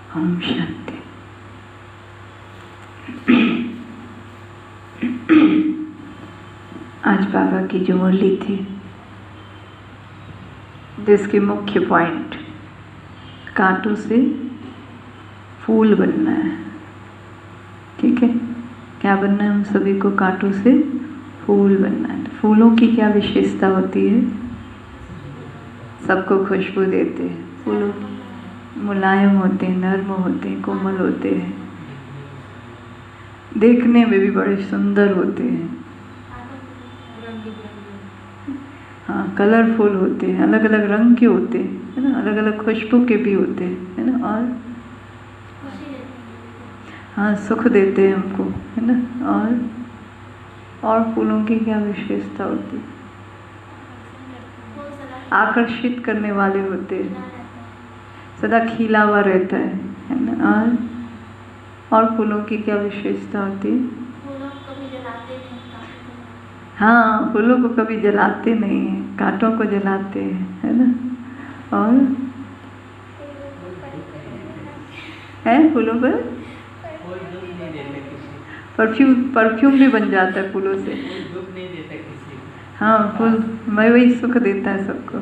ओम शांति। आज बाबा की जो मुरली थी जिसके मुख्य पॉइंट कांटों से फूल बनना है। ठीक है, क्या बनना है? हम सभी को कांटों से फूल बनना है। फूलों की क्या विशेषता होती है? सबको खुशबू देते हैं। फूलों मुलायम होते हैं, नर्म होते हैं, कोमल होते हैं, देखने में भी बड़े सुंदर होते हैं। हाँ, कलरफुल होते हैं, अलग अलग रंग के होते हैं, है ना, अलग अलग खुशबू के भी होते हैं, है ना। और हाँ, सुख देते हैं हमको, है ना। और फूलों की क्या विशेषता होती है? आकर्षित करने वाले होते हैं, सदा खिला हुआ रहता है ना। और फूलों की क्या विशेषता होती है? हाँ, फूलों को कभी जलाते नहीं हैं, कांटों को जलाते हैं, है ना। और है फूलों पर परफ्यूम भी बन जाता है फूलों से। हाँ, फूल मैं वही सुख देता है सबको।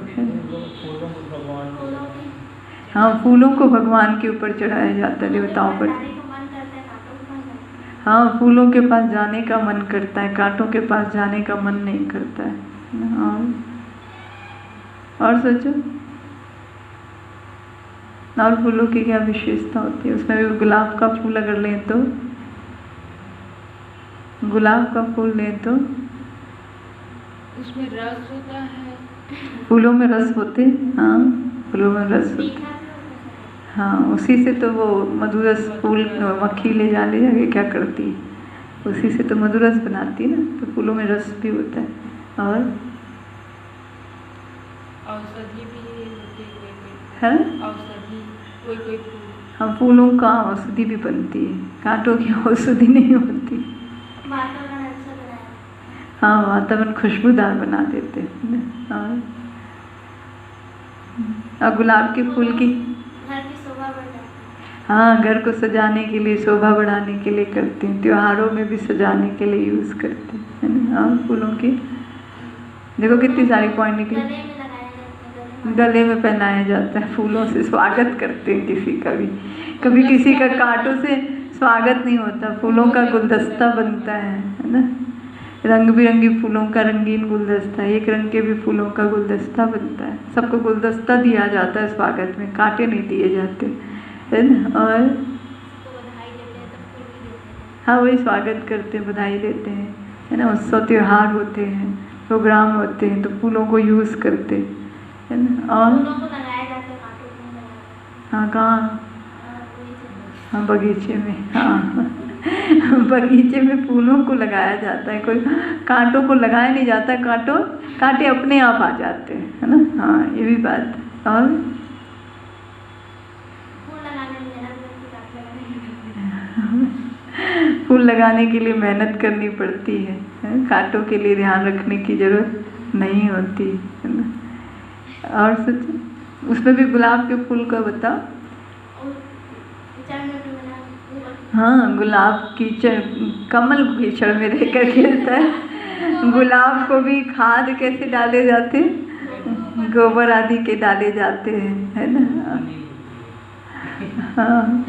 हाँ, फूलों को भगवान के ऊपर चढ़ाया जाता है, देवताओं पर। हाँ, फूलों के पास जाने का मन करता है, कांटों के पास जाने का मन नहीं करता है। और सोचो, और फूलों की क्या विशेषता होती है? उसमें भी गुलाब का फूल अगर लें तो, गुलाब का फूल लें तो उसमें रस होता है। फूलों में रस होते हैं। हाँ, फूलों में रस होते। हाँ, उसी से तो वो मधुरस फूल मक्खी ले जाके क्या करती है, उसी से तो मधुरस बनाती है ना। तो फूलों में रस भी होता है। और औषधि भी होती है, औषधि कोई फूल। हाँ, फूलों का औषधि भी बनती है, कांटों की औषधि नहीं होती। हाँ, वातावरण खुशबूदार बना देते हैं। और गुलाब के फूल की हाँ, घर को सजाने के लिए, शोभा बढ़ाने के लिए करते हैं, त्योहारों में भी सजाने के लिए यूज़ करते हैं, है ना। हाँ, फूलों की देखो कितनी सारी पॉइंट निकली। गले में पहनाया जाता है, फूलों से स्वागत करते हैं किसी का भी। कभी किसी का कांटों से स्वागत नहीं होता, फूलों का गुलदस्ता बनता है ना। रंग बिरंगी फूलों का रंगीन गुलदस्ता, एक रंग के भी फूलों का गुलदस्ता बनता है। सबको गुलदस्ता दिया जाता है स्वागत में, कांटे नहीं दिए जाते, है ना। और हाँ, वही स्वागत करते हैं, बधाई देते हैं, है ना। उत्सव त्योहार होते हैं, प्रोग्राम होते हैं, तो फूलों को यूज़ करते हैं, है ना। और हाँ, कहाँ? हाँ, बगीचे में। हाँ, बगीचे में फूलों को लगाया जाता है, कोई कांटों को लगाया नहीं जाता। कांटे अपने आप आ जाते हैं, है ना। हाँ, ये भी बात। और फूल लगाने के लिए मेहनत करनी पड़ती है, कांटों के लिए ध्यान रखने की जरूरत नहीं होती, है ना। और सच उसमें भी गुलाब के फूल का बताओ। हाँ, गुलाब कीचड़, कमल कीचड़ में रहकर खिलता है। गुलाब को भी खाद कैसे डाले जाते हैं? गोबर आदि के डाले जाते हैं, है ना। हाँ,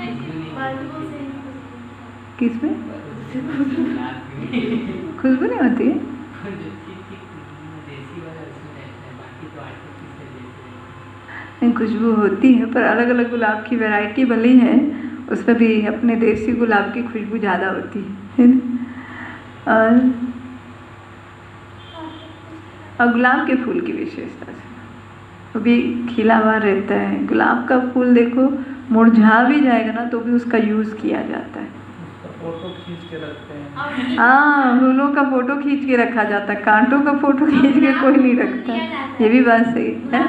किसमें खुशबू नहीं होती है? नहीं, खुशबू होती है, पर अलग अलग गुलाब की वैरायटी भली है, उसमें भी अपने देसी गुलाब की खुशबू ज़्यादा होती है ना। और गुलाब के फूल की विशेषता से वो भी खिला हुआ रहता है। गुलाब का फूल देखो मुरझा भी जाएगा ना तो भी उसका यूज़ किया जाता है। फोटो खींच के रखते हैं। हाँ, फूलों का फोटो खींच के रखा जाता है, कांटों का फोटो खींच के कोई नहीं रखता। ये भी बात सही है।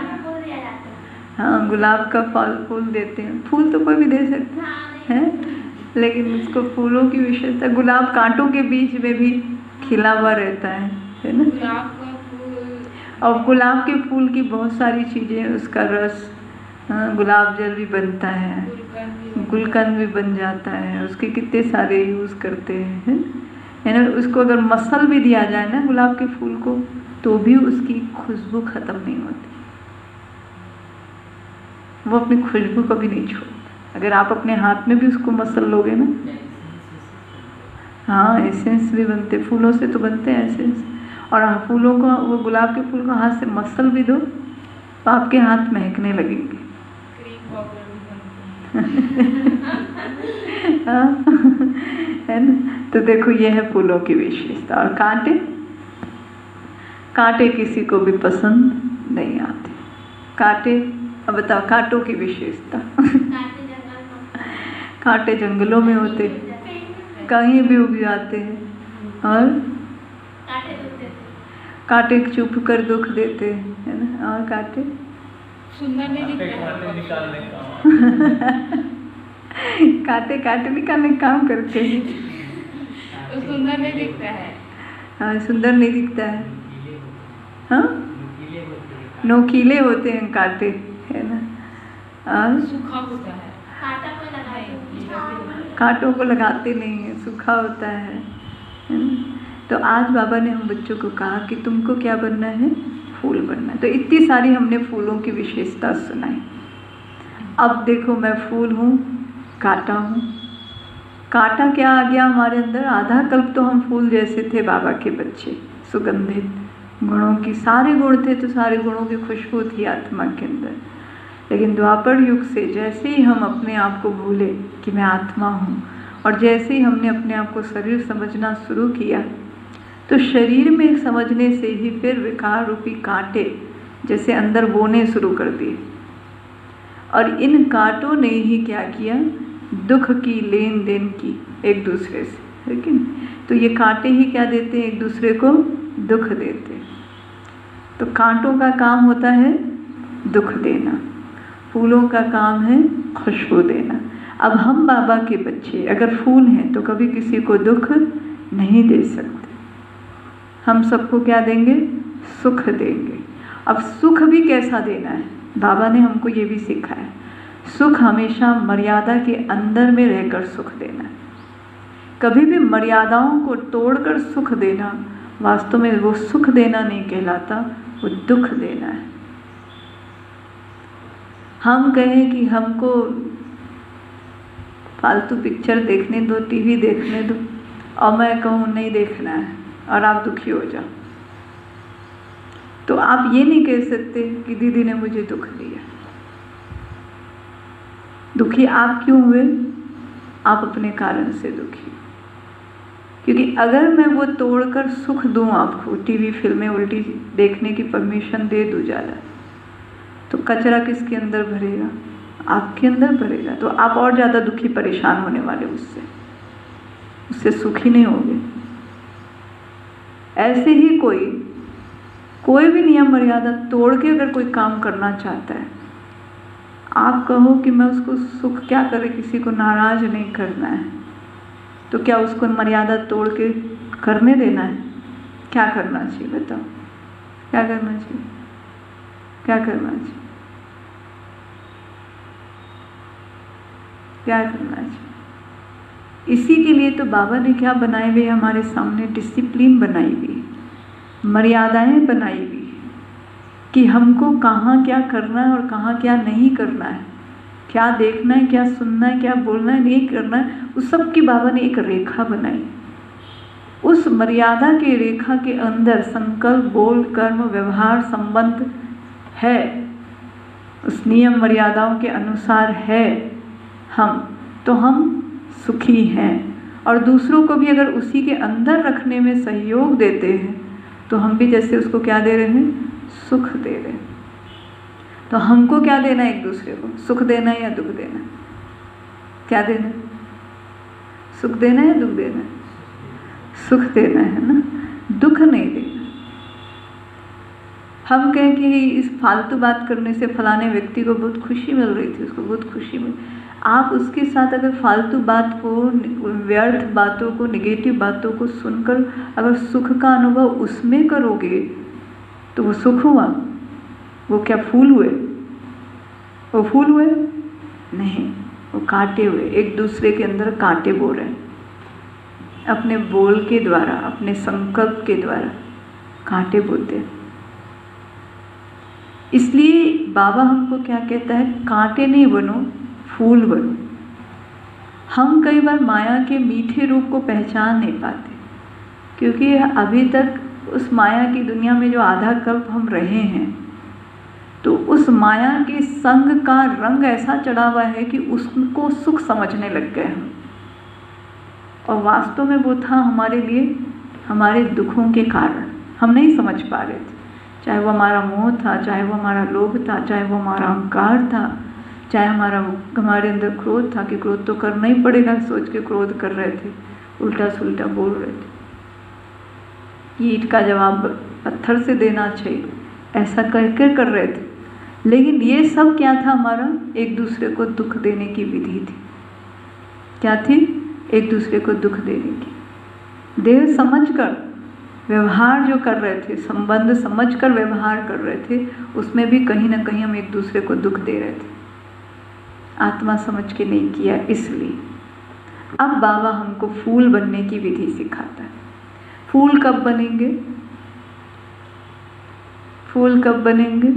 हाँ, गुलाब का फूल देते हैं, फूल तो कोई भी दे सकता है, लेकिन उसको फूलों की विशेषता, गुलाब कांटों के बीच में भी खिला हुआ रहता है ना। गुलाब का फूल और गुलाब के फूल की बहुत सारी चीज़ें, उसका रस, गुलाब जल भी बनता है, गुलकंद गुलकंद भी बन जाता है, उसके कितने सारे यूज़ करते हैं, है ना। उसको अगर मसल भी दिया जाए ना गुलाब के फूल को, तो भी उसकी खुशबू खत्म नहीं होती, वो अपनी खुशबू कभी नहीं छोड़ता। अगर आप अपने हाथ में भी उसको मसल लोगे ना, हाँ एसेंस भी बनते, फूलों से तो बनते हैं एसेंस। और फूलों को, वो गुलाब के फूल को हाथ से मसल भी दो तो आपके हाथ महकने लगेंगे। क्रीम पाउडर भी बनता हाँ, है ना। तो देखो ये है फूलों की विशेषता। और कांटे, कांटे किसी को भी पसंद नहीं आते। कांटे, अब बताओ कांटों की विशेषता। कांटे जंगलों में होते, कहीं भी उग जाते हैं, और कांटे चुप कर दुख देते हैं, है ना। और कांटे सुंदर नहीं दिखता कांटे है। निकालने का कांटे कांटे निकालने का काम करते हैं। तो सुंदर नहीं दिखता है। हाँ सुंदर नहीं दिखता है, हाँ नोकीले होते हैं कांटे, है ना। और सूखा होता है। कांटों को लगाते नहीं हैं, सूखा होता है ना? तो आज बाबा ने हम बच्चों को कहा कि तुमको क्या बनना है, फूल बनना है। तो इतनी सारी हमने फूलों की विशेषता सुनाई। अब देखो मैं फूल हूँ, कांटा हूँ। कांटा क्या आ गया हमारे अंदर, आधा कल्प तो हम फूल जैसे थे बाबा के बच्चे, सुगंधित गुणों की, सारे गुण थे, तो सारे गुणों की खुशबू थी आत्मा के अंदर। लेकिन द्वापर युग से जैसे ही हम अपने आप को भूले कि मैं आत्मा हूँ, और जैसे ही हमने अपने आप को शरीर समझना शुरू किया, तो शरीर में समझने से ही फिर विकार रूपी कांटे जैसे अंदर बोने शुरू कर दिए। और इन कांटों ने ही क्या किया, दुख की लेन देन की एक दूसरे से, लेकिन तो ये कांटे ही क्या देते हैं, एक दूसरे को दुख देते हैं। तो कांटों का काम होता है दुख देना, फूलों का काम है खुशबू देना। अब हम बाबा के बच्चे अगर फूल हैं तो कभी किसी को दुख नहीं दे सकते। हम सबको क्या देंगे, सुख देंगे। अब सुख भी कैसा देना है, बाबा ने हमको ये भी सिखाया। सुख हमेशा मर्यादा के अंदर में रहकर सुख देना है। कभी भी मर्यादाओं को तोड़कर सुख देना, वास्तव में वो सुख देना नहीं कहलाता, वो दुख देना है। हम कहें कि हमको फालतू पिक्चर देखने दो, टीवी देखने दो, और मैं कहूँ नहीं देखना है, और आप दुखी हो जाओ, तो आप ये नहीं कह सकते कि दीदी ने मुझे दुख दिया। दुखी आप क्यों हुए, आप अपने कारण से दुखी। क्योंकि अगर मैं वो तोड़कर सुख दूं आपको, टीवी फिल्में उल्टी देखने की परमिशन दे दूं ज़्यादा, तो कचरा किसके अंदर भरेगा, आपके अंदर भरेगा। तो आप और ज़्यादा दुखी परेशान होने वाले, उससे सुखी नहीं होगे। ऐसे ही कोई भी नियम मर्यादा तोड़ के अगर कोई काम करना चाहता है, आप कहो कि मैं उसको सुख क्या करे, किसी को नाराज नहीं करना है, तो क्या उसको मर्यादा तोड़ के करने देना है? क्या करना चाहिए बताओ, क्या करना चाहिए, क्या करना चाहिए, क्या करना चाहिए? इसी के लिए तो बाबा ने क्या बनाए हुए हमारे सामने, डिसिप्लिन बनाई हुई, मर्यादाएं बनाई हुई, कि हमको कहाँ क्या करना है और कहाँ क्या नहीं करना है, क्या देखना है, क्या सुनना है, क्या बोलना है, नहीं करना है, उस सब की बाबा ने एक रेखा बनाई। उस मर्यादा के रेखा के अंदर संकल्प, बोल, कर्म, व्यवहार, संबंध है, उस नियम मर्यादाओं के अनुसार है तो हम सुखी हैं। और दूसरों को भी अगर उसी के अंदर रखने में सहयोग देते हैं, तो हम भी जैसे उसको क्या दे रहे हैं, सुख दे रहे हैं। तो हमको क्या देना है, एक दूसरे को सुख देना है या दुख देना है? क्या देना है, सुख देना है या दुख देना है? सुख देना है ना, दुख नहीं देना। हम कहें कि इस फालतू बात करने से फलाने व्यक्ति को बहुत खुशी मिल रही थी, उसको बहुत खुशी मिली, आप उसके साथ अगर फालतू बात को, व्यर्थ बातों को, नेगेटिव बातों को सुनकर अगर सुख का अनुभव उसमें करोगे, तो वो सुख हुआ, वो क्या फूल हुए? वो फूल हुए? नहीं, वो काटे हुए, एक दूसरे के अंदर कांटे बो रहे हैं। अपने बोल के द्वारा, अपने संकल्प के द्वारा कांटे बोते हैं। इसलिए बाबा हमको क्या कहता है, कांटे नहीं बनो, फूल बनो। हम कई बार माया के मीठे रूप को पहचान नहीं पाते, क्योंकि अभी तक उस माया की दुनिया में जो आधा कल्प हम रहे हैं, तो उस माया के संग का रंग ऐसा चढ़ा हुआ है कि उसको सुख समझने लग गए हम। और वास्तव में वो था हमारे लिए हमारे दुखों के कारण, हम नहीं समझ पा रहे थे। चाहे वो हमारा मोह था, चाहे वो हमारा लोभ था, चाहे वो हमारा अहंकार था, चाहे हमारे अंदर क्रोध था कि क्रोध तो करना ही पड़ेगा सोच के क्रोध कर रहे थे, उल्टा सुल्टा बोल रहे थे। ईंट का जवाब पत्थर से देना चाहिए, ऐसा कर रहे थे। लेकिन ये सब क्या था, हमारा एक दूसरे को दुख देने की विधि थी। क्या थी? एक दूसरे को दुख देने की। देह समझकर व्यवहार जो कर रहे थे, संबंध समझकर व्यवहार कर रहे थे, उसमें भी कहीं ना कहीं हम एक दूसरे को दुख दे रहे थे। आत्मा समझ के नहीं किया। इसलिए अब बाबा हमको फूल बनने की विधि सिखाता है। फूल कब बनेंगे? फूल कब बनेंगे?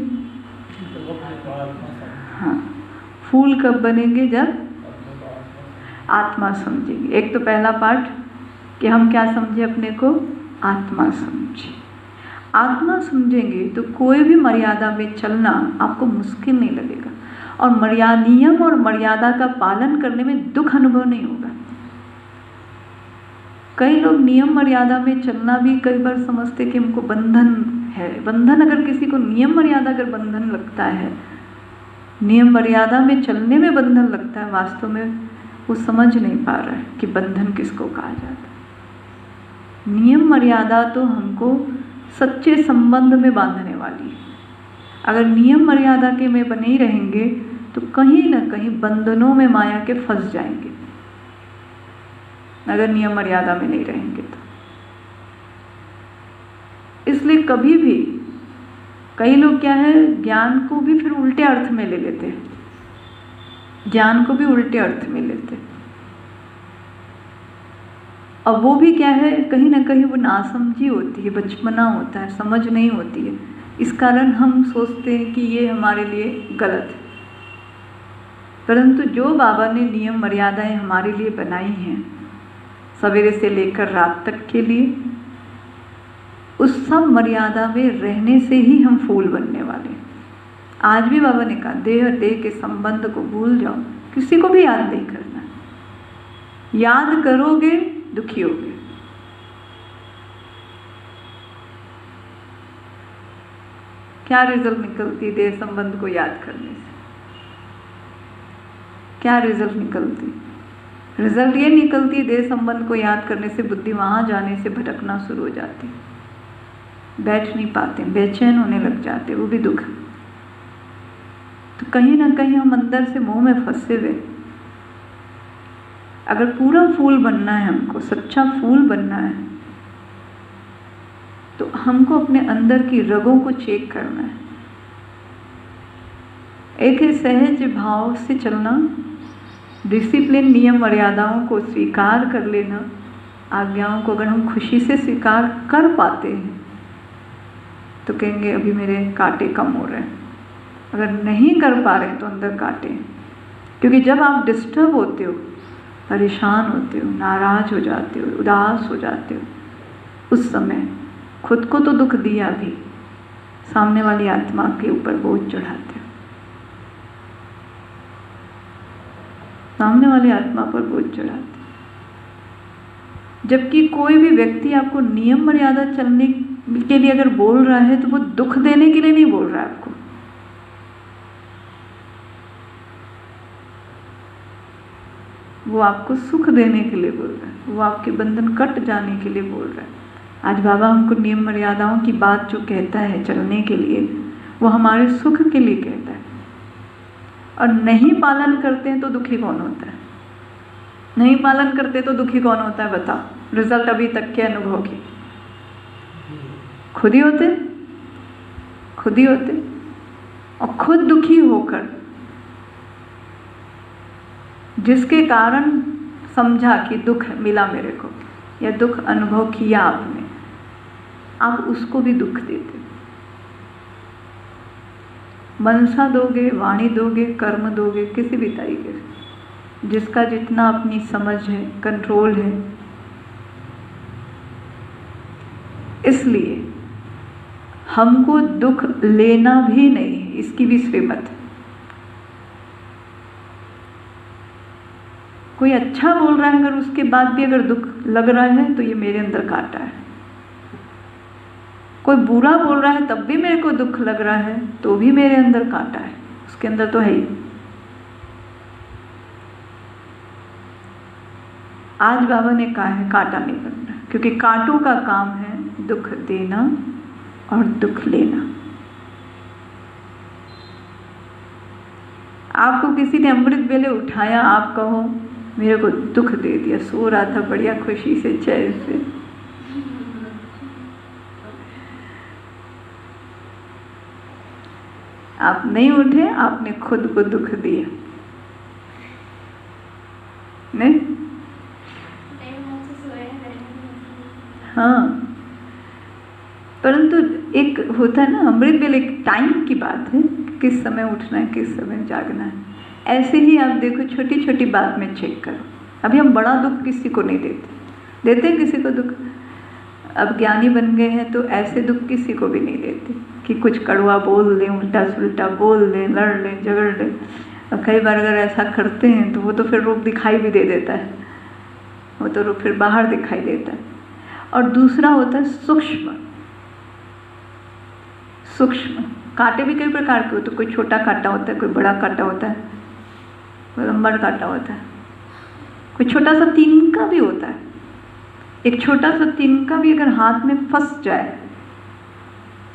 हाँ, फूल कब बनेंगे? जब आत्मा समझेंगे। एक तो पहला पाठ कि हम क्या समझे अपने को? आत्मा समझे। आत्मा समझेंगे तो कोई भी मर्यादा में चलना आपको मुश्किल नहीं लगेगा, और नियम और मर्यादा का पालन करने में दुख अनुभव नहीं होगा। कई लोग नियम मर्यादा में चलना भी कई बार समझते कि हमको बंधन है। बंधन, अगर किसी को नियम मर्यादा अगर बंधन लगता है, नियम मर्यादा में चलने में बंधन लगता है, वास्तव में वो समझ नहीं पा रहा है कि बंधन किसको कहा जाता है। नियम मर्यादा तो हमको सच्चे संबंध में बांधने वाली है। अगर नियम मर्यादा के में बने ही रहेंगे तो कहीं ना कहीं बंधनों में माया के फंस जाएंगे, अगर नियम मर्यादा में नहीं रहेंगे तो। इसलिए कभी भी कई लोग क्या है, ज्ञान को भी फिर उल्टे अर्थ में ले लेते हैं, ज्ञान को भी उल्टे अर्थ में लेते हैं। और वो भी क्या है, कहीं ना कहीं वो नासमझी होती है, बचपना होता है, समझ नहीं होती है। इस कारण हम सोचते हैं कि ये हमारे लिए गलत है। परंतु जो बाबा ने नियम मर्यादाएं हमारे लिए बनाई हैं, सवेरे से लेकर रात तक के लिए, उस सब मर्यादा में रहने से ही हम फूल बनने वाले हैं। आज भी बाबा ने कहा, देह के संबंध को भूल जाओ, किसी को भी याद नहीं करना। याद करोगे दुखी होगे। क्या रिजल्ट निकलती देह संबंध को याद करने से? क्या रिजल्ट निकलती? रिजल्ट ये निकलती, देह संबंध को याद करने से बुद्धि वहां जाने से भटकना शुरू हो जाती, बैठ नहीं पाते, बेचैन होने लग जाते, वो भी दुख। तो कहीं ना कहीं हम अंदर से मोह में फंसे हुए। अगर पूरा फूल बनना है, हमको सच्चा फूल बनना है, तो हमको अपने अंदर की रगों को चेक करना है। एक है सहज भाव से चलना, डिसिप्लिन नियम मर्यादाओं को स्वीकार कर लेना। आज्ञाओं को अगर हम खुशी से स्वीकार कर पाते हैं तो कहेंगे अभी मेरे कांटे कम हो रहे हैं। अगर नहीं कर पा रहे तो अंदर कांटे हैं, क्योंकि जब आप डिस्टर्ब होते हो, परेशान होते हो, नाराज हो जाते हो, उदास हो जाते हो, उस समय खुद को तो दुख दिया भी, सामने वाली आत्मा के ऊपर बोझ चढ़ाते हो, सामने वाली आत्मा पर बोझ चढ़ाते हो। जबकि कोई भी व्यक्ति आपको नियम मर्यादा चलने के लिए अगर बोल रहा है तो वो दुख देने के लिए नहीं बोल रहा है आपको, वो आपको सुख देने के लिए बोल रहा है, वो आपके बंधन कट जाने के लिए बोल रहा है। आज बाबा हमको नियम मर्यादाओं की बात जो कहता है चलने के लिए, वो हमारे सुख के लिए कहता है। और नहीं पालन करते हैं तो दुखी कौन होता है? नहीं पालन करते तो दुखी कौन होता है? बताओ। रिजल्ट अभी तक के अनुभव की खुद ही होते, खुद ही होते। और खुद दुखी होकर जिसके कारण समझा कि दुख मिला मेरे को या दुख अनुभव किया आपने, आप उसको भी दुख देते। मनसा दोगे, वाणी दोगे, कर्म दोगे, किसी भी तरीके से, जिसका जितना अपनी समझ है, कंट्रोल है। इसलिए हमको दुख लेना भी नहीं है, इसकी भी श्रीमत है। कोई अच्छा बोल रहा है, अगर उसके बाद भी अगर दुख लग रहा है तो ये मेरे अंदर काटा है। कोई बुरा बोल रहा है तब भी मेरे को दुख लग रहा है तो भी मेरे अंदर काटा है, उसके अंदर तो है ही। आज बाबा ने कहा है कांटा नहीं बनना, क्योंकि कांटों का काम है दुख देना और दुख लेना। आपको किसी ने अमृत वेले उठाया, आप कहो मेरे को दुख दे दिया, सो रहा था बढ़िया खुशी से, चैन से, आप नहीं उठे, आपने खुद को दुख दिया। नहीं? हाँ, परंतु एक होता है ना अमृत वेले, एक टाइम की बात है, किस समय उठना है, किस समय जागना है। ऐसे ही आप देखो, छोटी छोटी बात में चेक करो। अभी हम बड़ा दुख किसी को नहीं देते किसी को दुख। अब ज्ञानी बन गए हैं तो ऐसे दुख किसी को भी नहीं देते कि कुछ कड़वा बोल दें, उल्टा सुल्टा बोल दें, लड़ लें, झगड़ लें। और कई बार अगर ऐसा करते हैं तो वो तो फिर रूप दिखाई भी दे देता है, वो तो रूप फिर बाहर दिखाई देता है। और दूसरा होता है सूक्ष्म। सूक्ष्म कांटे भी कई प्रकार के होते हैं, कोई छोटा कांटा होता है, कोई बड़ा कांटा होता है, कोई लंबा कांटा होता है, कोई छोटा सा तिनका भी होता है। एक छोटा सा तिनका भी अगर हाथ में फंस जाए,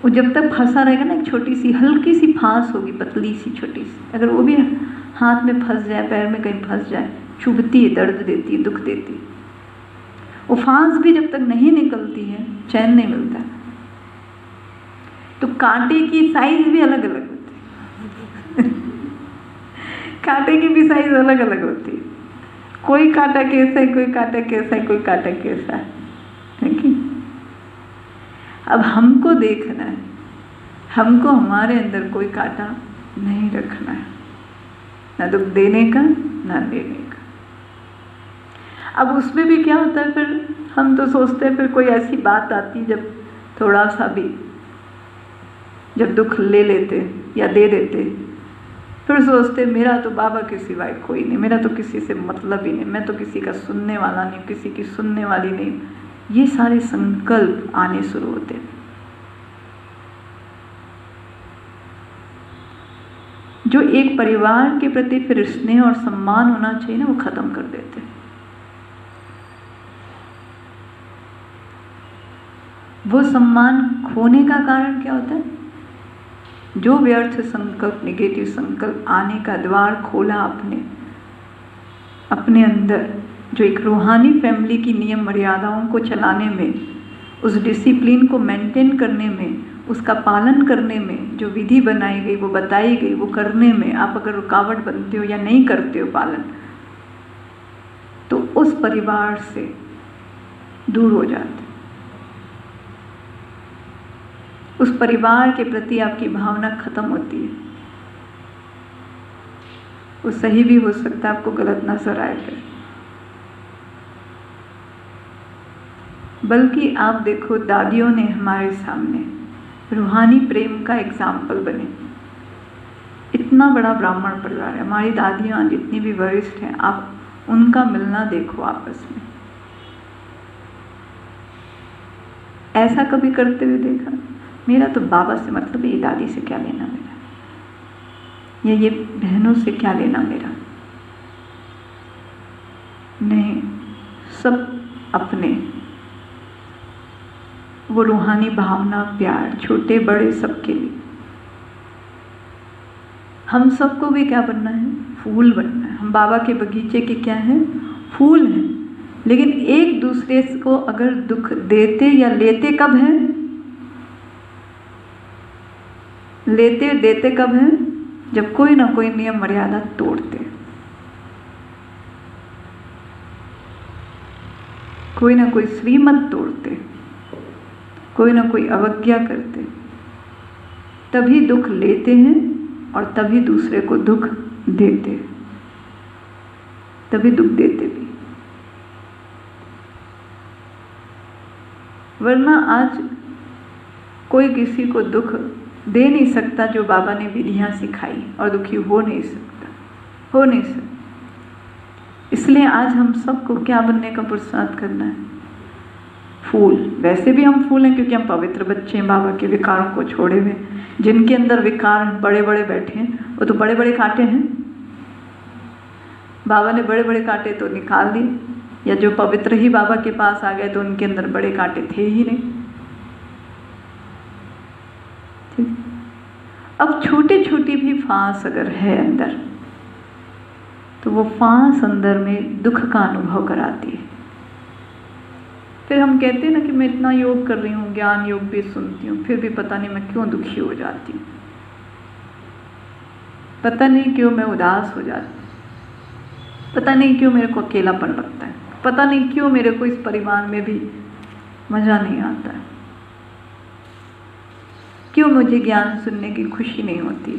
वो जब तक फंसा रहेगा ना, एक छोटी सी हल्की सी फांस होगी, पतली सी छोटी सी, अगर वो भी हाथ में फंस जाए, पैर में कहीं फंस जाए, चुभती है, दर्द देती है, दुख देती है। वो फांस भी जब तक नहीं निकलती है, चैन नहीं मिलता। तो कांटे की साइज भी अलग अलग होती है। कांटे की भी साइज अलग अलग होती है। कोई कांटा कैसा है, कोई कांटा कैसा है, कोई कांटा कैसा है कि? अब हमको देखना है, हमको हमारे अंदर कोई कांटा नहीं रखना है, ना दुख देने का ना लेने का। अब उसमें भी क्या होता है, फिर हम तो सोचते हैं, फिर कोई ऐसी बात आती जब थोड़ा सा भी जब दुख ले लेते या दे देते, फिर सोचते मेरा तो बाबा के सिवाय कोई नहीं, मेरा तो किसी से मतलब ही नहीं, मैं तो किसी का सुनने वाला नहीं, किसी की सुनने वाली नहीं। ये सारे संकल्प आने शुरू होते हैं, जो एक परिवार के प्रति फिर स्नेह और सम्मान होना चाहिए ना, वो खत्म कर देते हैं। वो सम्मान खोने का कारण क्या होता है? जो व्यर्थ संकल्प, नेगेटिव संकल्प आने का द्वार खोला आपने अपने अंदर, जो एक रूहानी फैमिली की नियम मर्यादाओं को चलाने में, उस डिसिप्लिन को मेंटेन करने में, उसका पालन करने में, जो विधि बनाई गई, वो बताई गई, वो करने में आप अगर रुकावट बनते हो या नहीं करते हो पालन, तो उस परिवार से दूर हो जाते। उस परिवार के प्रति आपकी भावना खत्म होती है। वो सही भी हो सकता है, आपको गलत नजर आए फिर। बल्कि आप देखो, दादियों ने हमारे सामने रूहानी प्रेम का एग्जाम्पल बने। इतना बड़ा ब्राह्मण परिवार है, हमारी दादियाँ जितनी भी वरिष्ठ हैं, आप उनका मिलना देखो आपस में। ऐसा कभी करते हुए देखा? मेरा तो बाबा से मतलब है, ये दादी से क्या लेना मेरा, या ये बहनों से क्या लेना मेरा? नहीं, सब अपने वो रूहानी भावना, प्यार, छोटे बड़े सबके लिए। हम सबको भी क्या बनना है? फूल बनना है। हम बाबा के बगीचे के क्या हैं? फूल हैं। लेकिन एक दूसरे को अगर दुख देते या लेते कब हैं? लेते देते कब हैं? जब कोई ना कोई नियम मर्यादा तोड़ते। कोई ना कोई श्रीमत तोड़ते, कोई ना कोई अवज्ञा करते, तभी दुख लेते हैं और तभी दूसरे को दुख देते हैं, तभी दुख देते भी। वरना आज कोई किसी को दुख दे नहीं सकता जो बाबा ने विधियां सिखाई, और दुखी हो नहीं सकता, हो नहीं सकता। इसलिए आज हम सबको क्या बनने का पुरुषार्थ करना है? फूल। वैसे भी हम फूल हैं क्योंकि हम पवित्र बच्चे हैं, बाबा के विकारों को छोड़े हुए। जिनके अंदर विकार बड़े बड़े बैठे हैं वो तो बड़े बड़े कांटे हैं। बाबा ने बड़े बड़े कांटे तो निकाल दिए, या जो पवित्र ही बाबा के पास आ गए तो उनके अंदर बड़े कांटे थे ही नहीं। ठीक। अब छोटी छोटी भी फांस अगर है अंदर, तो वो फांस अंदर में दुख का अनुभव कराती है। फिर हम कहते हैं ना कि मैं इतना योग कर रही हूँ, ज्ञान योग भी सुनती हूँ, फिर भी पता नहीं मैं क्यों दुखी हो जाती हूँ, पता नहीं क्यों मैं उदास हो जाती हूँ, पता नहीं क्यों मेरे को अकेलापन लगता है, पता नहीं क्यों मेरे को इस परिवार में भी मज़ा नहीं आता है, क्यों मुझे ज्ञान सुनने की खुशी नहीं होती,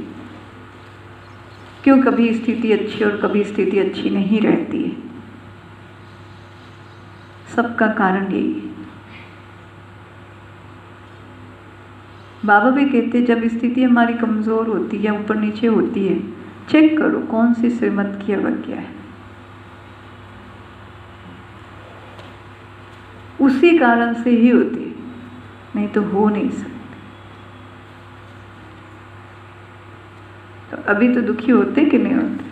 क्यों कभी स्थिति अच्छी और कभी स्थिति अच्छी नहीं रहती है। सबका कारण यही है। बाबा भी कहते हैं जब स्थिति हमारी कमज़ोर होती है, ऊपर नीचे होती है, चेक करो कौन सी श्रीमत की अवज्ञा है, उसी कारण से ही होती है, नहीं तो हो नहीं सकती। तो अभी तो दुखी होते कि नहीं होते?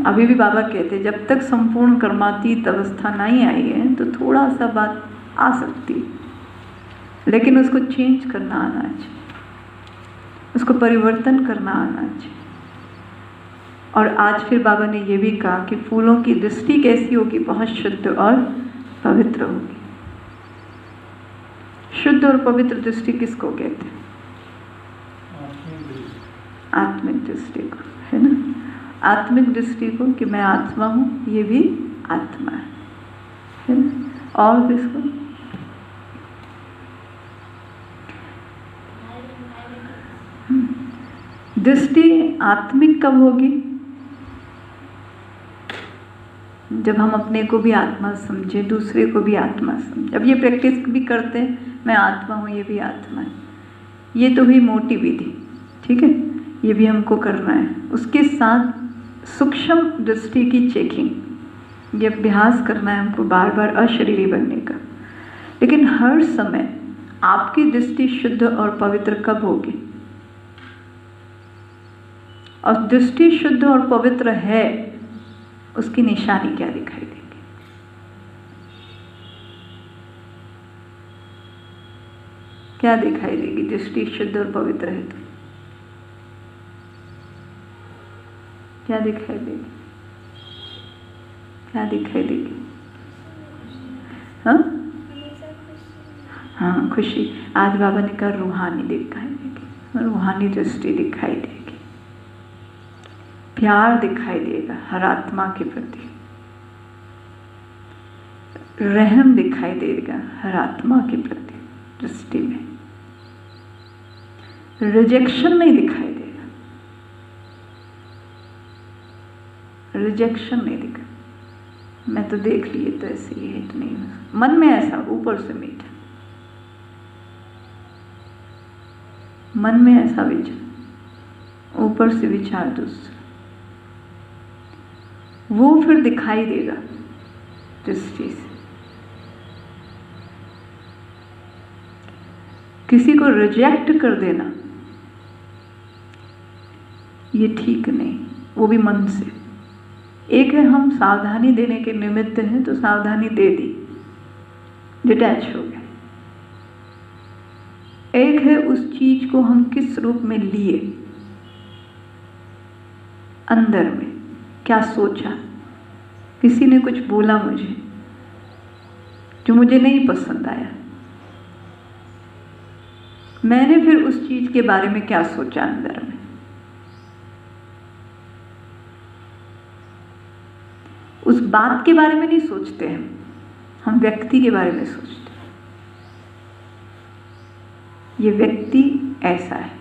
अभी भी बाबा कहते जब तक संपूर्ण कर्मातीत अवस्था नहीं आई है तो थोड़ा सा बात आ सकती है, लेकिन उसको चेंज करना आना चाहिए, उसको परिवर्तन करना आना चाहिए। और आज फिर बाबा ने ये भी कहा कि फूलों की दृष्टि कैसी होगी? बहुत शुद्ध और पवित्र होगी। शुद्ध और पवित्र दृष्टि किसको कहते हैं? आत्मिक दृष्टि को, है ना? आत्मिक दृष्टि को कि मैं आत्मा हूँ, ये भी आत्मा है ना? और किसको? दृष्टि आत्मिक कब होगी? जब हम अपने को भी आत्मा समझे, दूसरे को भी आत्मा समझे। अब ये प्रैक्टिस भी करते हैं, मैं आत्मा हूँ, ये भी आत्मा है। ये तो हुई मोटी विधि, ठीक है, ये भी हमको करना है। उसके साथ सूक्ष्म दृष्टि की चेकिंग, ये अभ्यास करना है हमको बार बार अशरीरी बनने का। लेकिन हर समय आपकी दृष्टि शुद्ध और पवित्र कब होगी? और दृष्टि शुद्ध और पवित्र है, उसकी निशानी क्या दिखाई देगी? क्या दिखाई देगी? दृष्टि शुद्ध और पवित्र है तो क्या दिखाई देगी? क्या दिखाई देगी? हाँ हाँ, खुशी। आज बाबा ने कहा रूहानी दिखाई देगी, रूहानी दृष्टि दिखाई देगी, प्यार दिखाई देगा हर आत्मा के प्रति, रहम दिखाई देगा हर आत्मा के प्रति दृष्टि में, रिजेक्शन नहीं दिखाई देगा, रिजेक्शन नहीं दिखा, मैं तो देख लिए तो ऐसे ही है तो नहीं, मन में ऐसा, ऊपर से मीठा, मन में ऐसा विचार, ऊपर से विचार दूसरा, वो फिर दिखाई देगा दृष्टि से। किसी को रिजेक्ट कर देना ये ठीक नहीं, वो भी मन से। एक है हम सावधानी देने के निमित्त हैं तो सावधानी दे दी, डिटैच हो गए। एक है उस चीज को हम किस रूप में लिए, अंदर में क्या सोचा, किसी ने कुछ बोला मुझे जो मुझे नहीं पसंद आया, मैंने फिर उस चीज के बारे में क्या सोचा अंदर में, उस बात के बारे में नहीं सोचते हैं, हम व्यक्ति के बारे में सोचते हैं, ये व्यक्ति ऐसा है।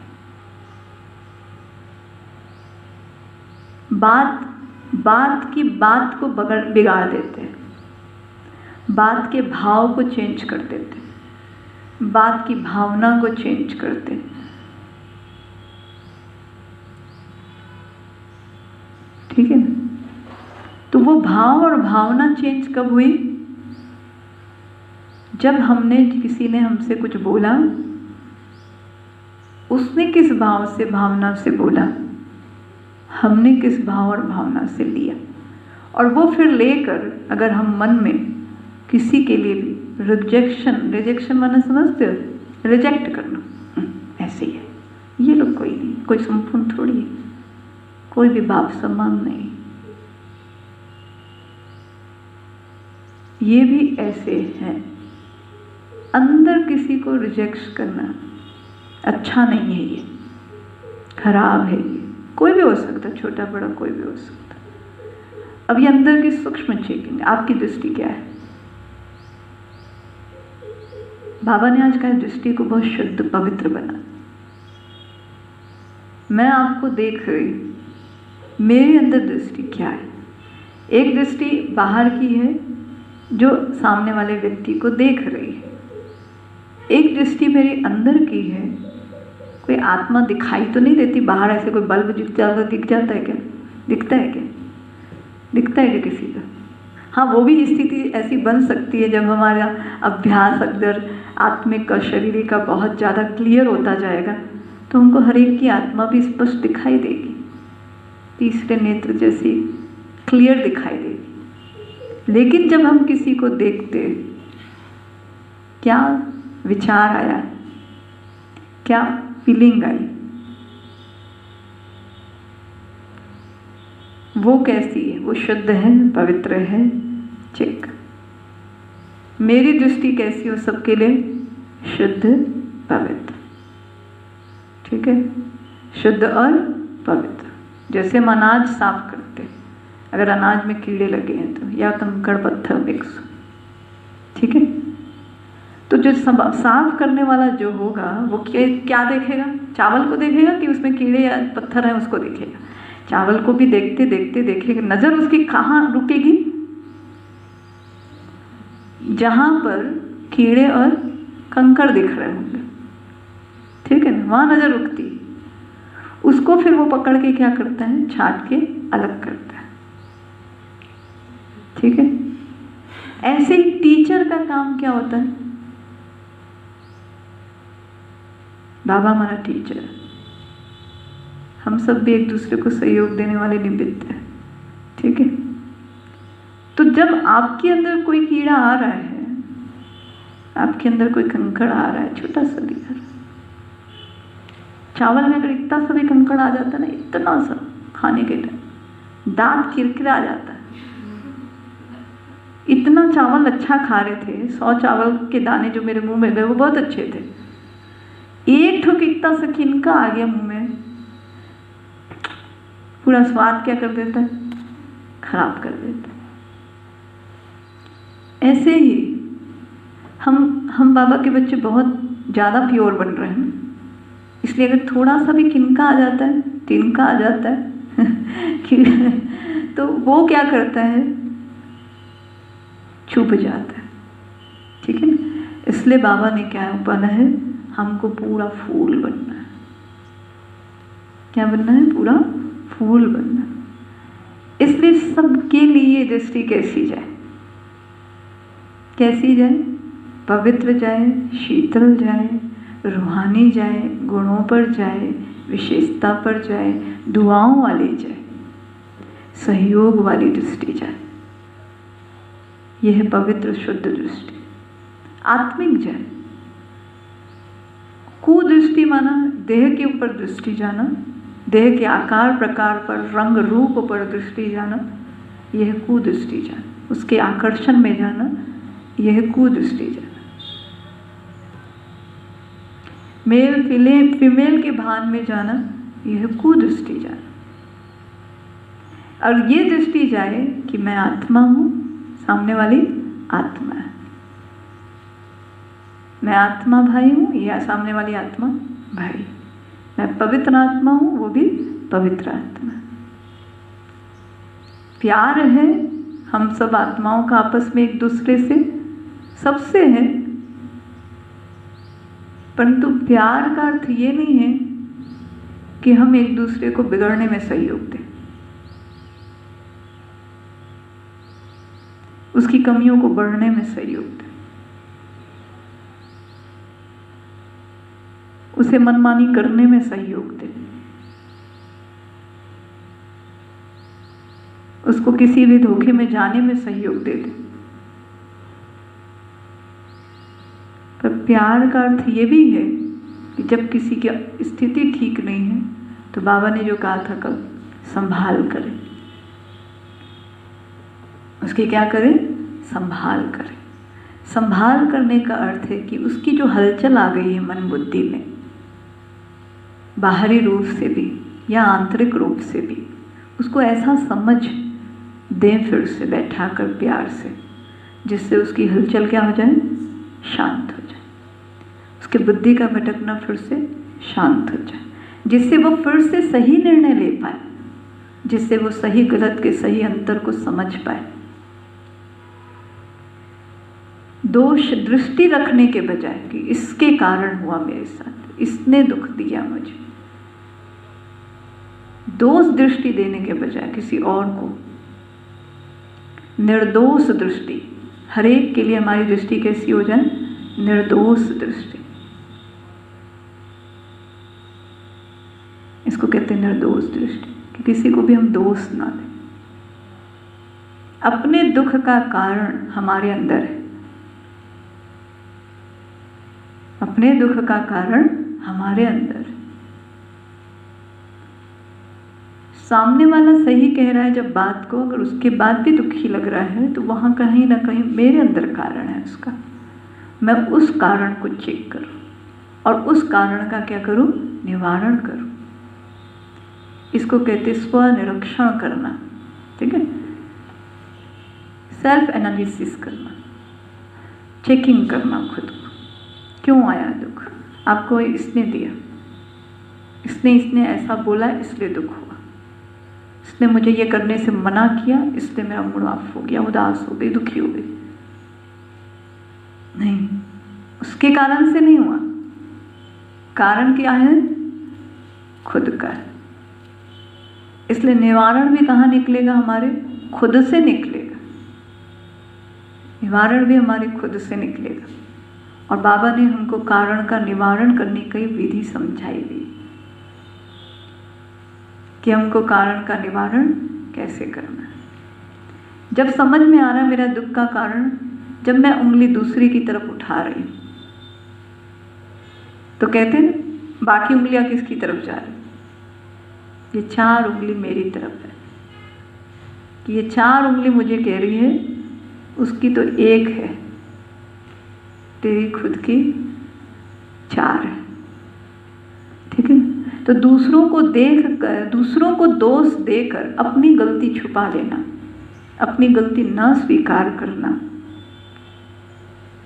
बात की बात को बिगाड़ देते हैं, बात के भाव को चेंज कर देते हैं, बात की भावना को चेंज करते हैं। ठीक है ना? तो वो भाव और भावना चेंज कब हुई? जब किसी ने हमसे कुछ बोला, उसने किस भाव से भावना से बोला, हमने किस भाव और भावना से लिया, और वो फिर लेकर अगर हम मन में किसी के लिए भी रिजेक्शन माना समझते हो, रिजेक्ट करना, ऐसे ही है ये लोग, कोई नहीं, कोई संपूर्ण थोड़ी है, कोई भी बाप समान नहीं, ये भी ऐसे हैं। अंदर किसी को रिजेक्ट करना अच्छा नहीं है, ये खराब है, ये कोई भी हो सकता है, छोटा बड़ा कोई भी हो सकता है। अब ये अंदर की सूक्ष्म चेकिंग, आपकी दृष्टि क्या है? बाबा ने आज कहा दृष्टि को बहुत शुद्ध पवित्र बना। मैं आपको देख रही, मेरे अंदर दृष्टि क्या है? एक दृष्टि बाहर की है जो सामने वाले व्यक्ति को देख रही है, एक दृष्टि मेरे अंदर की है। कोई आत्मा दिखाई तो नहीं देती बाहर, ऐसे कोई बल्ब दिख जाता है क्या? दिखता है क्या? दिखता है क्या किसी का? हाँ, वो भी स्थिति ऐसी बन सकती है जब हमारा अभ्यास अगर आत्मिक और शरीर का बहुत ज़्यादा क्लियर होता जाएगा तो हमको हर एक की आत्मा भी स्पष्ट दिखाई देगी, तीसरे नेत्र जैसी क्लियर दिखाई देगी। लेकिन जब हम किसी को देखते, क्या विचार आया, क्या फीलिंग आई, वो कैसी है? वो शुद्ध है, पवित्र है, चेक। मेरी दृष्टि कैसी हो सबके लिए? शुद्ध, पवित्र। ठीक है, शुद्ध और पवित्र। जैसे हम अनाज साफ करते, अगर अनाज में कीड़े लगे हैं तो, या कंकड़ पत्थर मिक्स, ठीक है, तो जो साफ करने वाला जो होगा वो क्या देखेगा? चावल को देखेगा कि उसमें कीड़े या पत्थर हैं उसको देखेगा? चावल को भी देखते देखते देखेगा। नजर उसकी कहाँ रुकेगी? जहां पर कीड़े और कंकड़ दिख रहे होंगे, ठीक है ना, वहां नजर रुकती है। उसको फिर वो पकड़ के क्या करता है? छांट के अलग करता है। ठीक है, ऐसे ही टीचर का काम क्या होता है? बाबा हमारा टीचर, हम सब भी एक दूसरे को सहयोग देने वाले निमित्त हैं। ठीक है, तो जब आपके अंदर कोई कीड़ा आ रहा है, आपके अंदर कोई कंकड़ आ रहा है, छोटा सा भी आ रहा है, चावल में अगर इतना सा भी कंकड़ आ जाता है ना, इतना सा, खाने के टाइम दांत किरकिरा आ जाता है। इतना चावल अच्छा खा रहे थे, 100 चावल के दाने जो मेरे मुंह में गए वो बहुत अच्छे थे, एक ठोक इतना सा किनका आ गया मुंह में, पूरा स्वाद क्या कर देता है? खराब कर देता है। ऐसे ही हम बाबा के बच्चे बहुत ज़्यादा प्योर बन रहे हैं, इसलिए अगर थोड़ा सा भी किनका आ जाता है, तिनका आ जाता है तो वो क्या करता है? छुप जाता है। ठीक है ना, इसलिए बाबा ने क्या बोला है? हमको पूरा फूल बनना है। क्या बनना है? पूरा फूल बनना है। इसलिए सबके लिए दृष्टि कैसी जाए? कैसी जाए? पवित्र जाए, शीतल जाए, रूहानी जाए, गुणों पर जाए, विशेषता पर जाए, दुआओं वाली जाए, सहयोग वाली दृष्टि जाए। यह है पवित्र शुद्ध दृष्टि। आत्मिक जाए, कुदृष्टि माना देह के ऊपर दृष्टि जाना, देह के आकार प्रकार पर, रंग रूप पर दृष्टि जाना, यह कुदृष्टि जाना। उसके आकर्षण में जाना, यह कुदृष्टि जाना। मेल फीमेल के भान में जाना, यह कुदृष्टि जाना। और ये दृष्टि जाए कि मैं आत्मा हूँ, सामने वाली आत्मा है। मैं आत्मा भाई हूँ, ये सामने वाली आत्मा भाई। मैं पवित्र आत्मा हूँ, वो भी पवित्र आत्मा। प्यार है हम सब आत्माओं का आपस में एक दूसरे से, सबसे है, परंतु प्यार का अर्थ ये नहीं है कि हम एक दूसरे को बिगड़ने में सहयोग दें, उसकी कमियों को बढ़ने में सहयोग दें, उसे मनमानी करने में सहयोग दें, उसको किसी भी धोखे में जाने में सहयोग दे दें। पर प्यार का अर्थ ये भी है कि जब किसी की स्थिति ठीक नहीं है तो बाबा ने जो कहा था कल, संभाल करें, उसकी क्या करें? संभाल करें। संभाल करने का अर्थ है कि उसकी जो हलचल आ गई है मन बुद्धि में, बाहरी रूप से भी या आंतरिक रूप से भी, उसको ऐसा समझ दें फिर से बैठा कर प्यार से, जिससे उसकी हलचल क्या हो जाए? शांत हो जाए, उसके बुद्धि का भटकना फिर से शांत हो जाए, जिससे वो फिर से सही निर्णय ले पाए, जिससे वो सही गलत के सही अंतर को समझ पाए। दोष दृष्टि रखने के बजाय कि इसके कारण हुआ मेरे साथ, इसने दुख दिया मुझे, दोष दृष्टि देने के बजाय किसी और को निर्दोष दृष्टि, हर एक के लिए हमारी दृष्टि कैसी हो जाए? निर्दोष दृष्टि। इसको कहते हैं निर्दोष दृष्टि, कि किसी को भी हम दोष ना दें। अपने दुख का कारण हमारे अंदर है, अपने दुख का कारण हमारे अंदर है। सामने वाला सही कह रहा है जब बात को, अगर उसके बाद भी दुखी लग रहा है तो वहाँ कहीं ना कहीं मेरे अंदर कारण है उसका। मैं उस कारण को चेक करूं और उस कारण का क्या करूं? निवारण करूं। इसको कहते स्वनिरीक्षण करना, ठीक है? सेल्फ एनालिसिस करना, चेकिंग करना खुद को। क्यों आया दुख? आपको इसने दिया, इसने ऐसा बोला इसलिए दुख हुआ, इसने मुझे ये करने से मना किया इसलिए मेरा मूड ऑफ हो गया, उदास हो गई, दुखी हो गई। नहीं, उसके कारण से नहीं हुआ। कारण क्या है? खुद का है। इसलिए निवारण भी कहाँ निकलेगा? हमारे खुद से निकलेगा। निवारण भी हमारे खुद से निकलेगा। और बाबा ने हमको कारण का निवारण करने की विधि समझाई दी कि हमको कारण का निवारण कैसे करना है। जब समझ में आ रहा है मेरा दुख का कारण, जब मैं उंगली दूसरी की तरफ उठा रही हूं तो कहते हैं बाकी उंगलियां किसकी तरफ जा रही? ये 4 उंगली मेरी तरफ है। कि ये 4 उंगली मुझे कह रही है उसकी तो एक है, तेरी खुद की 4 है, ठीक है? तो दूसरों को देख कर, दूसरों को दोष देकर अपनी गलती छुपा लेना, अपनी गलती न स्वीकार करना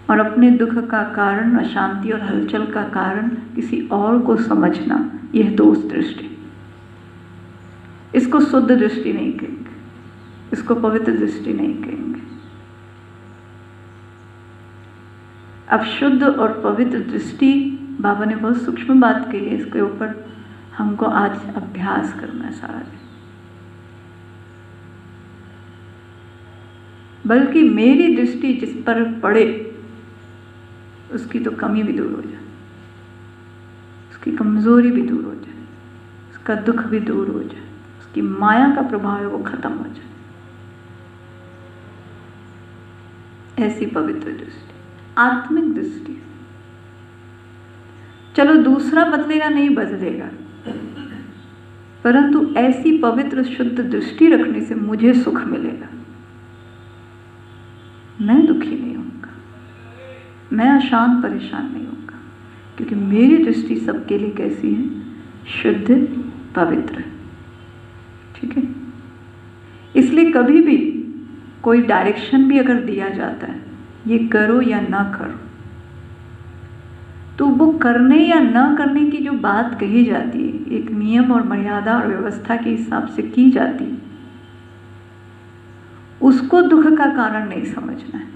और अपने दुख का कारण, अशांति और हलचल का कारण किसी और को समझना, यह दोष दृष्टि। इसको शुद्ध दृष्टि नहीं कहेंगे, इसको पवित्र दृष्टि नहीं कहेंगे। अब शुद्ध और पवित्र दृष्टि, बाबा ने बहुत सूक्ष्म बात की है, इसके ऊपर हमको आज अभ्यास करना है सारा दिन। बल्कि मेरी दृष्टि जिस पर पड़े उसकी तो कमी भी दूर हो जाए, उसकी कमजोरी भी दूर हो जाए, उसका दुख भी दूर हो जाए, उसकी माया का प्रभाव है वो खत्म हो जाए। ऐसी पवित्र दृष्टि, आत्मिक दृष्टि। चलो दूसरा बदलेगा नहीं, बदलेगा, परंतु ऐसी पवित्र शुद्ध दृष्टि रखने से मुझे सुख मिलेगा। मैं दुखी नहीं होऊंगा, मैं अशांत परेशान नहीं होऊंगा, क्योंकि मेरी दृष्टि सबके लिए कैसी है? शुद्ध, पवित्र, ठीक है? इसलिए कभी भी कोई डायरेक्शन भी अगर दिया जाता है, ये करो या ना करो, तो वो करने या न करने की जो बात कही जाती है, एक नियम और मर्यादा और व्यवस्था के हिसाब से की जाती है, उसको दुख का कारण नहीं समझना है।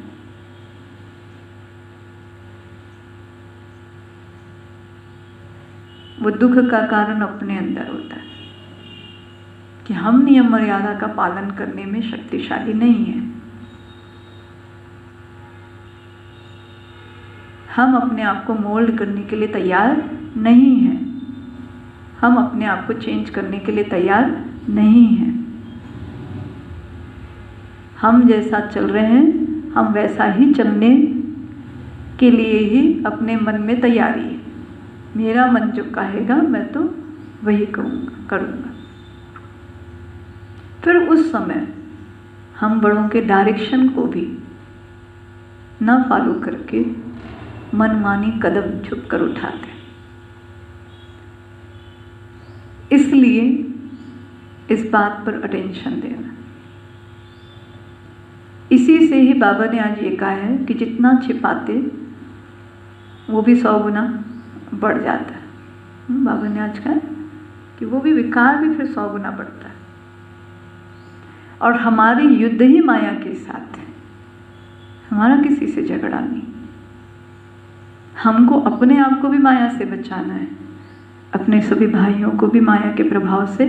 वो दुख का कारण अपने अंदर होता है कि हम नियम मर्यादा का पालन करने में शक्तिशाली नहीं है। हम अपने आप को मोल्ड करने के लिए तैयार नहीं हैं। हम अपने आप को चेंज करने के लिए तैयार नहीं हैं। हम जैसा चल रहे हैं, हम वैसा ही चलने के लिए ही अपने मन में तैयारी है। मेरा मन जो कहेगा मैं तो वही करूँगा। फिर उस समय हम बड़ों के डायरेक्शन को भी न फॉलो करके मनमानी कदम छुप कर उठाते। इसलिए इस बात पर अटेंशन देना। इसी से ही बाबा ने आज ये कहा है कि जितना छिपाते वो भी 100 गुना बढ़ जाता है। बाबा ने आज कहा कि वो भी विकार भी फिर 100 गुना बढ़ता है। और हमारी युद्ध ही माया के साथ है, हमारा किसी से झगड़ा नहीं। हमको अपने आप को भी माया से बचाना है, अपने सभी भाइयों को भी माया के प्रभाव से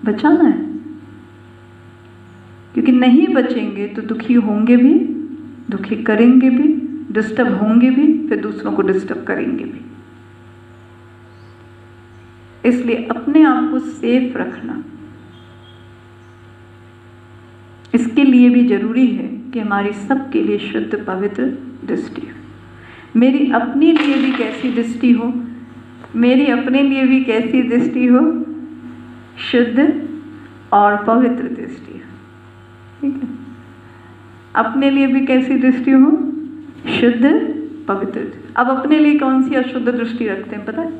बचाना है। क्योंकि नहीं बचेंगे तो दुखी होंगे भी, दुखी करेंगे भी, डिस्टर्ब होंगे भी, फिर दूसरों को डिस्टर्ब करेंगे भी। इसलिए अपने आप को सेफ रखना, इसके लिए भी जरूरी है कि हमारी सबके लिए शुद्ध पवित्र दृष्टि हो। मेरी अपने लिए भी कैसी दृष्टि हो, मेरी अपने लिए भी कैसी दृष्टि हो, शुद्ध और पवित्र दृष्टि हो। ठीक है, अपने लिए भी कैसी दृष्टि हो, शुद्ध पवित्र। अब अपने लिए कौन सी अशुद्ध दृष्टि रखते हैं पता है?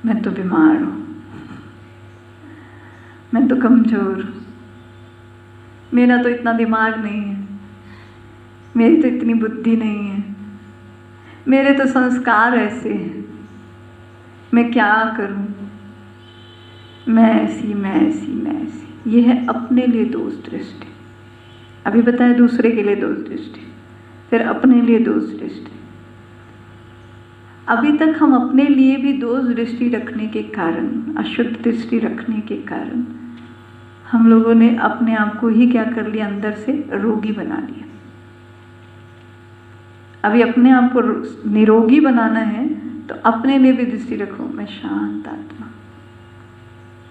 मैं तो बीमार हूं, मैं तो कमजोर हूं, मेरा तो इतना दिमाग नहीं है, मेरी तो इतनी बुद्धि नहीं है, मेरे तो संस्कार ऐसे हैं, मैं क्या करूं, मैं ऐसी, मैं ऐसी, मैं ऐसी। ये है अपने लिए दोष दृष्टि। अभी बताया दूसरे के लिए दोष दृष्टि, फिर अपने लिए दोष दृष्टि। अभी तक हम अपने लिए भी दोष दृष्टि रखने के कारण, अशुद्ध दृष्टि रखने के कारण हम लोगों ने अपने आप को ही क्या कर लिया, अंदर से रोगी बना लिया। अभी अपने आप को निरोगी बनाना है तो अपने लिए भी दृष्टि रखो, मैं शांत आत्मा,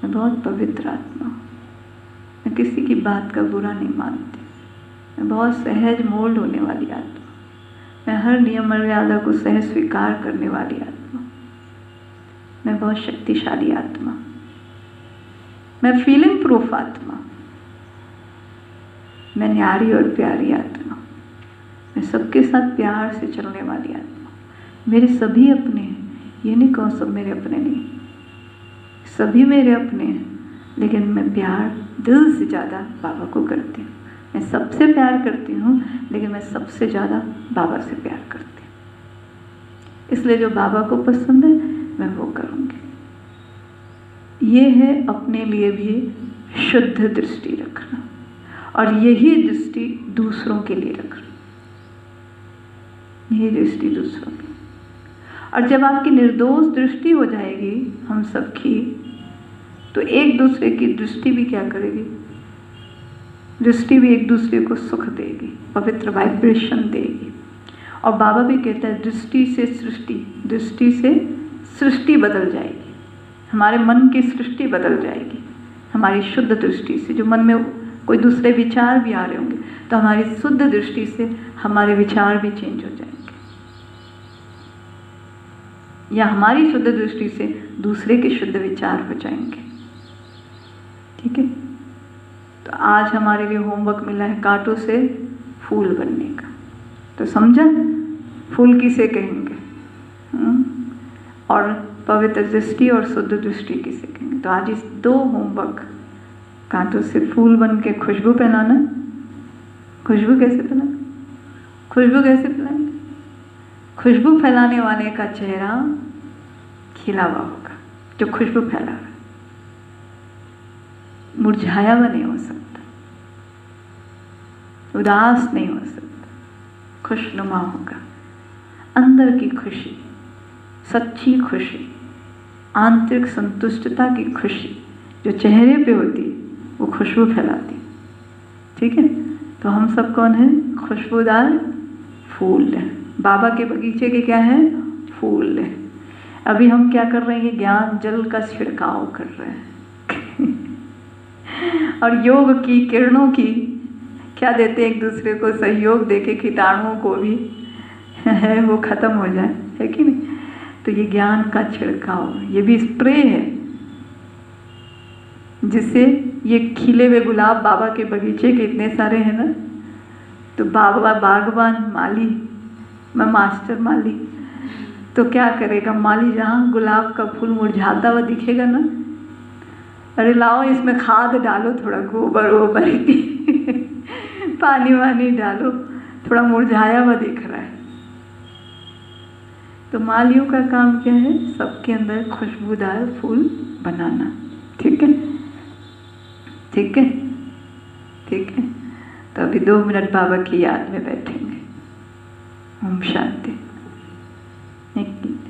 मैं बहुत पवित्र आत्मा, मैं किसी की बात का बुरा नहीं मानती, मैं बहुत सहज मोल्ड होने वाली आत्मा, मैं हर नियम मर्यादा को सहज स्वीकार करने वाली आत्मा, मैं बहुत शक्तिशाली आत्मा, मैं फीलिंग प्रूफ आत्मा, मैं न्यारी और प्यारी आत्मा, मैं सबके साथ प्यार से चलने वाली आत्मा, मेरे सभी अपने हैं। ये नहीं कहो सब मेरे अपने नहीं, सभी मेरे अपने हैं, लेकिन मैं प्यार दिल से ज़्यादा बाबा को करती हूँ। मैं सबसे प्यार करती हूँ, लेकिन मैं सबसे ज़्यादा बाबा से प्यार करती हूँ। इसलिए जो बाबा को पसंद है मैं वो करूँगी। ये है अपने लिए भी शुद्ध दृष्टि रखना, और यही दृष्टि दूसरों के लिए रखना, यही दृष्टि दूसरों की। और जब आपकी निर्दोष दृष्टि हो जाएगी हम सबकी, तो एक दूसरे की दृष्टि भी क्या करेगी, दृष्टि भी एक दूसरे को सुख देगी, पवित्र वाइब्रेशन देगी। और बाबा भी कहता है दृष्टि से सृष्टि, दृष्टि से सृष्टि बदल जाएगी, हमारे मन की सृष्टि बदल जाएगी। हमारी शुद्ध दृष्टि से, जो मन में कोई दूसरे विचार भी आ रहे होंगे, तो हमारी शुद्ध दृष्टि से हमारे विचार भी चेंज हो जाएंगे, या हमारी शुद्ध दृष्टि से दूसरे के शुद्ध विचार हो जाएंगे। ठीक है, तो आज हमारे लिए होमवर्क मिला है कांटों से फूल बनने का। तो समझा फूल किसे कहेंगे, और पवित्र दृष्टि और शुद्ध दृष्टि किसे कहेंगे। तो आज इस 2 होमवर्क, कांटों से फूल बन के खुशबू पहनाना। खुशबू कैसे पहनाना, खुशबू कैसे पहनाना, खुशबू फैलाने वाले का चेहरा खिला हुआ होगा, जो खुशबू फैला रहा है, मुरझाया हुआ नहीं हो सकता, उदास नहीं हो सकता, खुशनुमा होगा। अंदर की खुशी, सच्ची खुशी, आंतरिक संतुष्टता की खुशी जो चेहरे पे होती है, वो खुशबू फैलाती है। ठीक है, तो हम सब कौन है? खुशबूदार फूल है। बाबा के बगीचे के क्या है? फूल है। अभी हम क्या कर रहे हैं? ज्ञान जल का छिड़काव कर रहे हैं और योग की किरणों की क्या देते हैं? एक दूसरे को सहयोग देके कीटाणुओं को भी है वो खत्म हो जाए, है कि नहीं? तो ये ज्ञान का छिड़काव, ये भी स्प्रे है जिससे ये खिले हुए गुलाब बाबा के बगीचे के इतने सारे हैं ना, तो बाबा बागवान माली, मैं मास्टर माली, तो क्या करेगा माली? जहाँ गुलाब का फूल मुरझाता हुआ दिखेगा ना, अरे लाओ इसमें खाद डालो, थोड़ा गोबर वोबर पानी वानी डालो, थोड़ा मुरझाया हुआ दिख रहा है। तो मालियों का काम क्या है? सबके अंदर खुशबूदार फूल बनाना। ठीक है, ठीक है, ठीक है। तो अभी 2 मिनट बाबा की याद में बैठेंगे। ओम शांति। एक मिनट।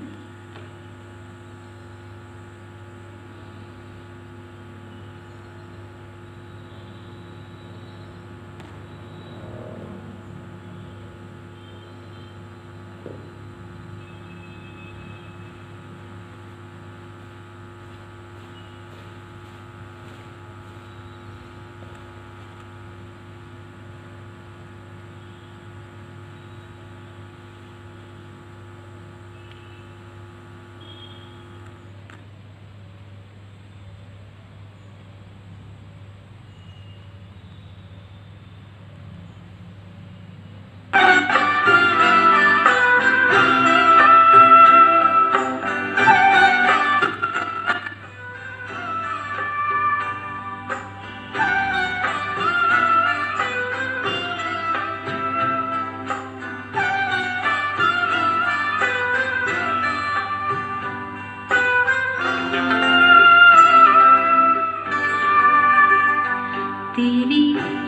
तेरी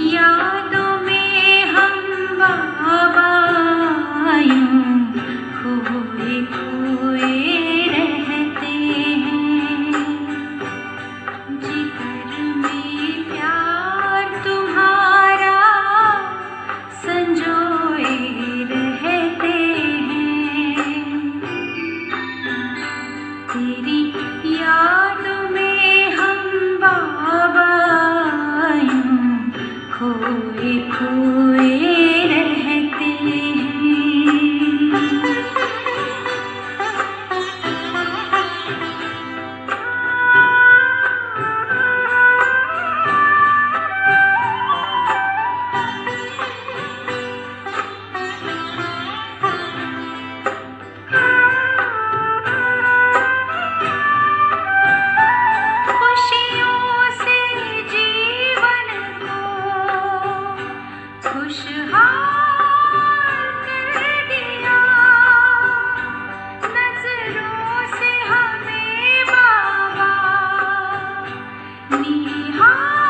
यादों में हम बाबा यूं खोए खोए रहते हैं, जिगर में प्यार तुम्हारा संजोए रहते हैं। तेरी यादों में हम बाबा खोए खोए रहते हैं। खुशियों से जीवन को खुशहाल कर दिया, नजरों से हमें बाबा निहार